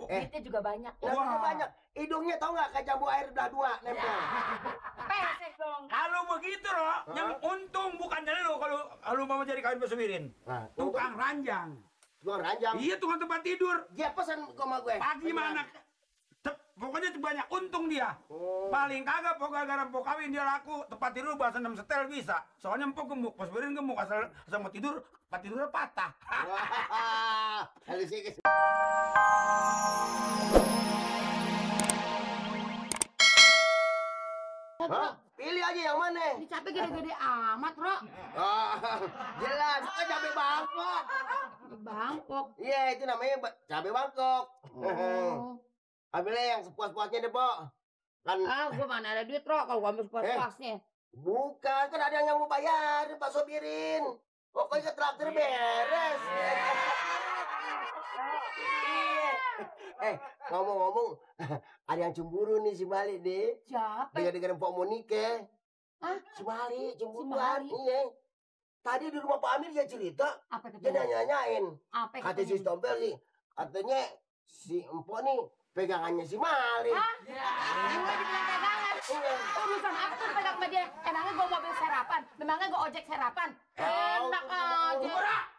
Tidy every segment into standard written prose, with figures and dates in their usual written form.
duitnya juga banyak. Duitnya banyak. Hidungnya tau nggak kayak jambu air udah 2 nempel. Pesek dong. Kalau begitu loh, yang untung bukan lu kalau mau jadi kawin pesuwirin. Tukang ranjang. Tukang ranjang? Iya, tukang tempat tidur. Dia pesan sama gue. Pagi mana? Pokoknya banyak untung dia. Paling kagak pokoknya gara mau kawin dia laku. Tempat tidur bahasa 6 setel bisa. Soalnya empok gemuk, pesuwirin gemuk, asal mau tidur, tempat tidurnya patah. Wah, halus sih. Pilih aja yang mana? Ini capek gede-gede amat, Bro. Jelas, kan cabai Bangkok. Bangkok. Iya, itu namanya cabai Bangkok. Ambilnya yang sepuas-puasnya deh, Pok. Kan Gua mana ada duit, Bro, kalau gua ambil sepuas-puasnya. bukan, kan ada yang mau bayar, Pak Sobirin. Pokoknya traktir beres. Ngomong-ngomong, ada yang cemburu nih si Mali deh. Siapa? Dengar-dengar Mpok mau nikah. Hah? Si Mali cemburu. Si Mali? Iya. Tadi di rumah Pak Amir dia cerita, Apa dia nanya-nanyain. Apa Kata si Stompel sih, katanya si Mpok nih pegangannya si Mali. Hah? Gue dibilang pegangan. Urusan apa tuh pegang sama dia? Emangnya gue mobil serapan? Memangnya gue ojek serapan? Enak aja.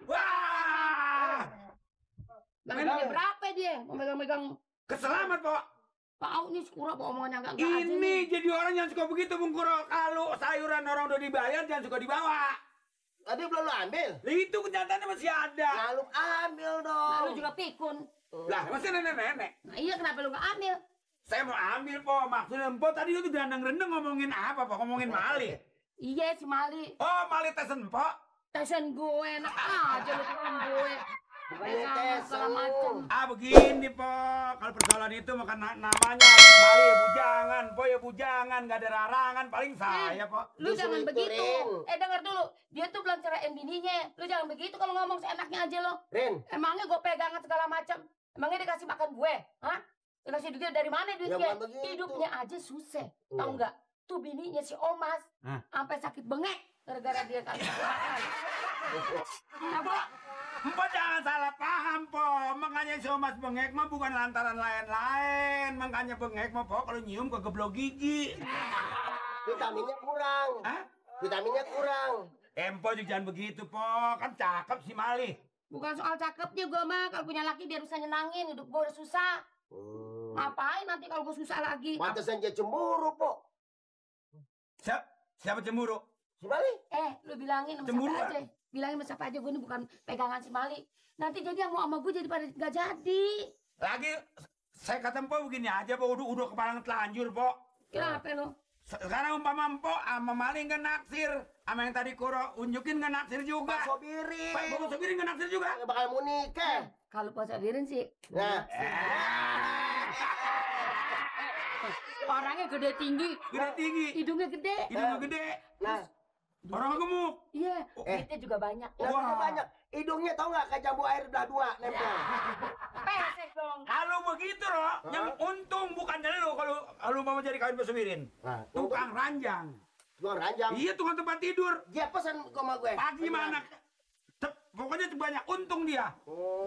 Wah! Memangnya berapa dia? Mau megang-megang. Keselamat, Pok. Tahu nih Skura omongan yang Ini jadi orang yang suka begitu, Bung Kuro. Kalau sayuran orang udah dibayar, jangan suka dibawa. Tadi belum lu ambil? Itu kenyataannya masih ada. Nah, lu ambil dong. Nah, lu juga pikun. Lah, masih nenek-nenek. Nah, iya kenapa lu gak ambil? Saya mau ambil, Po. Maksudnya, Po, tadi itu dandang-rendeng ngomongin apa, Po? Ngomongin Mali. Iya si Mali. Oh, Mali tesen, Po. Tesen gue enak aja lu temen gue. Bukannya Pegangan segala macem. Begini, Po. Kalau persoalan itu makan namanya Mali ya bujangan, Po ya bujangan, gak ada larangan, paling saya, Po. Lu jangan Justru itu, begitu. Rin. Dengar dulu. Dia tuh belum ceraiin bininya. Lu jangan begitu kalau ngomong seenaknya aja lo. Rin, Emangnya gue pegangan segala macam? Emangnya dikasih makan gue? Hah? Dikasih duitnya dari mana duitnya? bukan begitu. Hidupnya aja susah. Tahu nggak? Tuh bininya si Omas sampai sakit bengek gara-gara dia kasih makan. Apa? Empo jangan salah paham, Po. Makanya si Omas bengek mah bukan lantaran lain-lain. Makanya bengek mah, Po, kalau nyium ke geblok gigi. vitaminnya kurang. Hah? Vitaminnya kurang. Empo juga jangan begitu, Po. Kan cakep si Mali. Bukan soal cakepnya gue mah. Kalau punya laki biar bisa nyenangin. Hidup gue udah susah. Ngapain nanti kalau gue susah lagi? Pantesan dia cemburu, Pok. Siapa cemburu? Si Mali? Lu bilangin sama Cemburu, siapa aja. Bilangin sama siapa aja gue ini bukan pegangan si Mali. Nanti jadi yang mau sama gue jadi pada gak jadi. Lagi, saya kata Empo begini aja, Po. Udah kepala telanjur, Po. Kenapa lo? Sekarang umpama Empo sama Mali nggak naksir. Sama yang tadi Kuro unjukin nggak naksir juga. Pak Sobirin. Pak Sobirin nggak naksir juga. Nggak bakal mau nikah. Kalau Pak Sabirin sih. Nah, Orangnya gede tinggi. Gede tinggi. Hidungnya gede. Hidungnya gede. nah, Orang gemuk. Iya. Duitnya juga banyak. duitnya banyak. Hidungnya tau nggak kayak jambu air udah 2 nempel. Pesek dong. Kalau begitu loh, yang untung bukan lu kalau mau jadi kawin pesuwirin. Tukang ranjang. Tukang ranjang? Iya, tukang tempat tidur. Dia pesan sama gue. Pagi mana? Pokoknya banyak untung dia.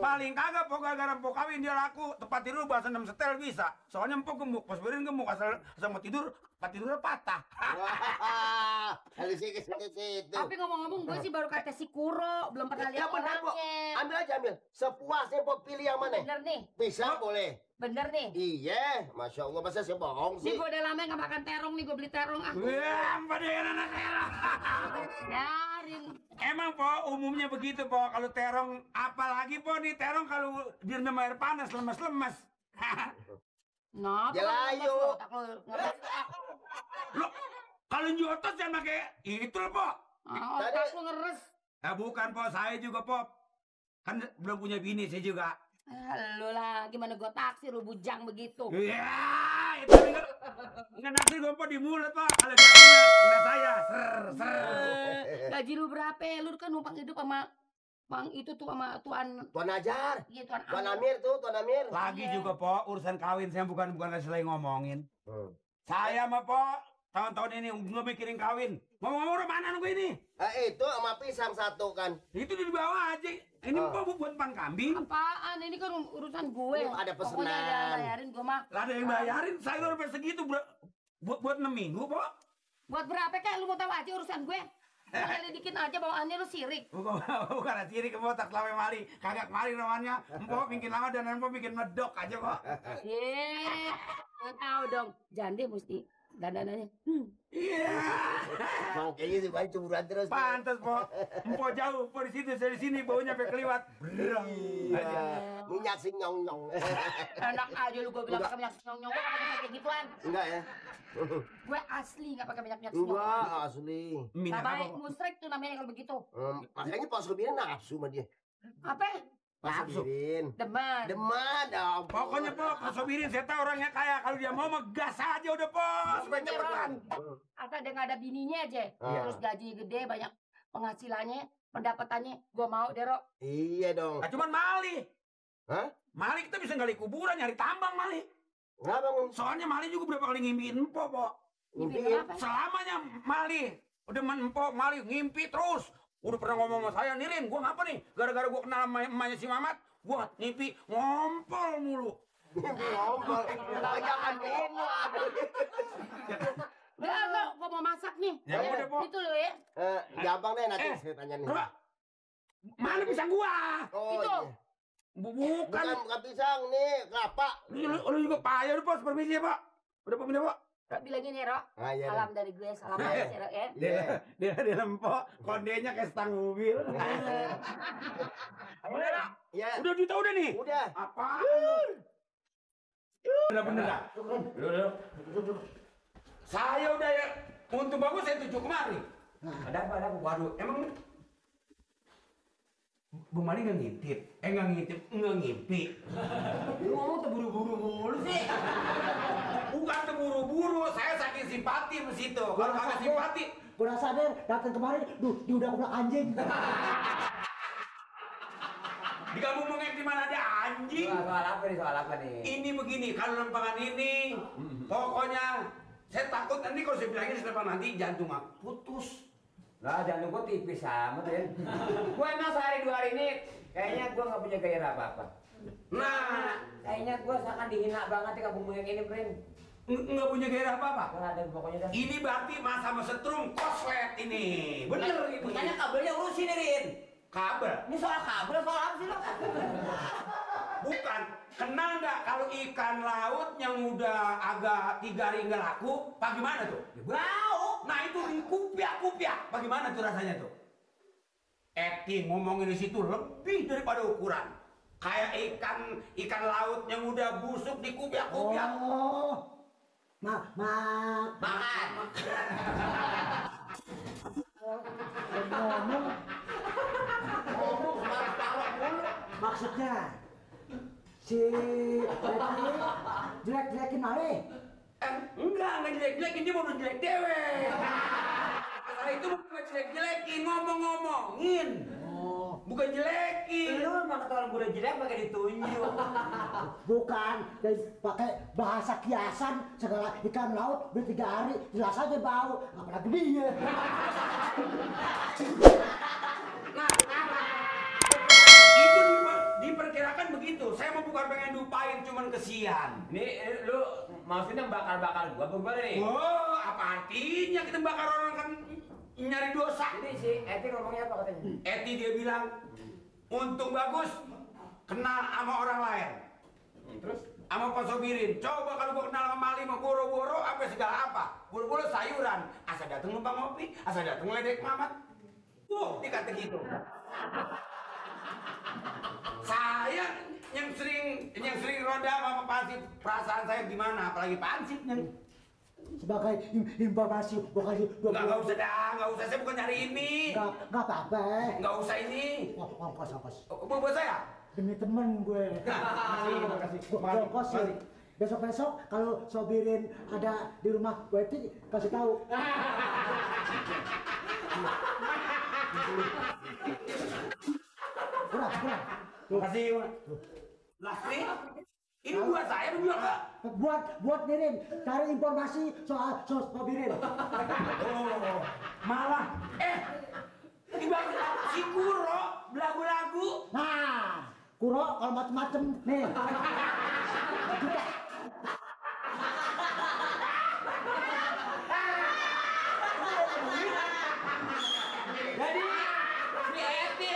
Paling kagak pokoknya gara mau kawin dia laku. Tempat tidur bahasa 6 setel bisa. Soalnya empok gemuk, pesuwirin gemuk, asal mau tidur, tempat tidurnya patah. Wah, halus sih ke situ. Tapi ngomong-ngomong gue sih baru kata si Kuro. Belum pernah lihat bener, Pok. orangnya. Ambil aja, ambil. Sepuasnya, Pok, pilih yang mana? Bener nih. Bisa, boleh. Bener nih. Iya, Masya Allah, masa saya bohong Nih sih? gue udah lama gak makan terong nih. Gue beli terong. Wah, pada anak terong. Biarin. Emang, Po, umumnya begitu, Po. Kalau terong, apalagi, Po, nih terong kalau direndam air panas, lemes-lemes. Nah, Jelayu. Lo, kalau nyotos jangan pakai itu loh, Po. Otak lu ngeres. Bukan, Po. Saya juga, Po. Kan belum punya bini, saya juga. Lu lah, gimana gue taksir lu bujang begitu. Iya, itu nggak naksir gue, Po, di mulut, Po. Kalau dia ngeliat saya, Gaji lu berapa? Lu kan numpang hidup sama Bang itu tuh sama Tuan Ajar. Iya, Tuan Tuan Amir tuh, Tuan Amir. Lagi juga, Po, urusan kawin saya bukan lagi ngomongin. Saya mah, Po, tahun-tahun ini gue mikirin kawin. Ngomong-ngomong mana gue ini? Itu sama pisang satu kan. Itu di bawah aja. Ini empok buat pan kambing. Apaan? Ini kan urusan gue. Ini ada pesanan. Pokoknya ada yang bayarin gue mah. Lah ada yang bayarin sayur sampai segitu buat 6 minggu, Pok. Buat berapa kek lu mau tahu aja urusan gue? Kali dikit aja bawaannya lu sirik. Bukan sirik kemo tak lawe mari. Kagak mari namanya. Empok bikin lama dan empok bikin medok aja kok. Nggak tahu dong. Jande mesti dandanannya. Iya. Makanya si bayi cemburuan terus. Pantes, Pok. Empok jauh, Pok di situ, saya di sini baunya sampai keliwat. Berang aja. Minyak si nyong-nyong. Enak aja lu gue bilang pakai minyak nyong-nyong. Gue nggak pakai kayak gituan. Enggak ya? Gue asli nggak pakai minyak nyong. Enggak, asli. Minyak Nggak apa, baik, Pok? musrik tuh namanya kalau begitu. Makanya pas kebirin nafsu sama dia. Apa? Pas Nafsu? kebirin. Demen. Deman dong. Pokoknya, Pok, Pak Sobirin saya tahu orangnya kaya. Kalau dia mau gas aja udah, Pok. Supaya cepetan. Asal dia nggak ada bininya aja. Iya. Terus gaji gede, banyak penghasilannya, pendapatannya. Gue mau deh, Rok. Iya dong. Nah, cuman Mali. Hah? Mali kita bisa gali kuburan, nyari tambang, Mali. Kenapa, Bang? Soalnya Mali juga berapa kali ngimpiin Empok, Pok. Ngimpiin? Apa? Selamanya Mali. Udah Empok, Mali ngimpi terus. Udah pernah ngomong sama saya, Nirin, gua ngapa nih? Gara-gara gua kenal sama emaknya si Mamat, gua ngimpi ngompol mulu. Ngompol. Jangan minum. Udah, gue mau masak nih. Ya udah, Pok. Itu loh ya. Gampang deh nanti saya tanya nih. Coba. Mana pisang gua? Oh, Itu. iya. Bukan. Bukan pisang nih, kelapa. Lu juga payah udah, Pos. Permisi ya, Pak. Udah, Pak, pindah, Pak. Rok bilangin ya, Rok. Ah, iya. Salam dari gue, salam dari si Rok ya. Iya. Dia lempok, kondenya kayak stang mobil. Udah, Pak. Iya. Udah juta udah nih. Udah. Apaan? Udah bener dah. Udah. Saya udah ya, untuk bagus saya tuju kemari. Ada apa? Waduh, emang Bu Mali nggak ngintip? Nggak ngintip, nggak ngimpi. Lu ngomong terburu-buru mulu sih. Bukan terburu-buru, saya saking simpati sama situ. Kalau kagak simpati, Gue udah sadar, datang kemarin, diudak-udak anjing. di kampung mengek di mana ada anjing. Soal apa nih? Ini begini, kalau lempangan ini, pokoknya saya takut nanti kalau saya bilangin setelah nanti jantung aku putus. Lah jangan gua tipis amat ya. Gua emang sehari 2 hari ini kayaknya gua nggak punya gairah apa-apa. Nah, Kayaknya gua seakan dihina banget di kampung yang ini, Prin. nggak punya gairah apa-apa. Gua ada pokoknya dah. Ini berarti masa setrum koslet ini. Bener ini. Makanya kabelnya urusin nih, Rin. Kabel. Ini soal kabel, soal apa sih lo? Bukan. Kenal nggak kalau ikan laut yang udah agak 3 hari nggak laku, bagaimana tuh? Bau. Nah itu kupiak. Bagaimana tuh rasanya tuh? Acting ngomongin di situ lebih daripada ukuran. Kayak ikan laut yang udah busuk di kupiak. Oh, makan. Ngomong marah mulu. Maksudnya si Betty jelek-jelekin Mali. Enggak jelek-jelekin, dia mau jelek dewe. Masalah itu bukan jelek-jelekin, ngomong-ngomongin. Oh, Bukan jelekin. Lu emang kata orang gua udah jelek pakai ditunjuk. bukan. Dan pakai bahasa kiasan segala ikan laut udah 3 hari jelas aja bau. Apalagi dia. Nah, itu diperkirakan begitu. Saya mau bukan pengen dupain, cuman kesian. Nih lu maksudnya bakar-bakar gua apa nih? Oh, apa artinya kita bakar orang kan nyari dosa? Ini si Eti ngomongnya apa katanya? Eti dia bilang, untung bagus kenal sama orang lain. Terus? Sama Pak Sobirin, coba kalau gua kenal sama Mali, sama boro-boro, apa segala apa. Boro-boro sayuran, asal dateng numpang ngopi, asal dateng ngeledek Mamat. Dikata gitu. Saya yang sering roda sama Pansip, perasaan saya gimana, apalagi Pansipnya. Sebagai informasi gua kasih 20. Nggak usah dah, nggak usah, saya bukan nyari ini. Nggak apa-apa. Nggak usah ini. Ongkos. Buat saya? Demi temen gue. Makasih. Gue ongkosin. Besok-besok kalau Sobirin ada di rumah Betty kasih tahu. Kurang. Makasih. Lah, nih. Ini buat saya menjual ke? Buat Birin, cari informasi soal Birin. Oh, malah tiba si Kuro belagu-lagu. Nah, Kuro kalau macem-macem nih. Jadi si Eti